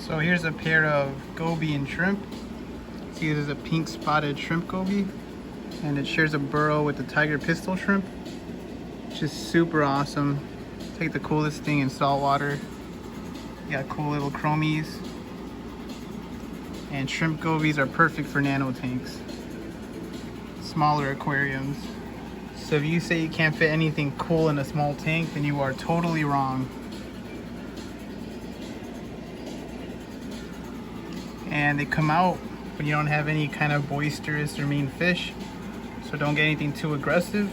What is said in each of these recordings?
So here's a pair of goby and shrimp. See, this is a pink spotted shrimp goby, and it shares a burrow with the tiger pistol shrimp. Just super awesome. Take the coolest thing in saltwater. You got cool little chromies. And shrimp gobies are perfect for nano tanks, smaller aquariums. So if you say you can't fit anything cool in a small tank, then you are totally wrong. And they come out when you don't have any kind of boisterous or mean fish. So don't get anything too aggressive,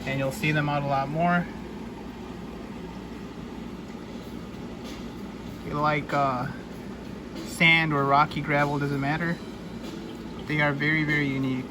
and you'll see them out a lot more. You like sand or rocky gravel, doesn't matter. They are very, very unique.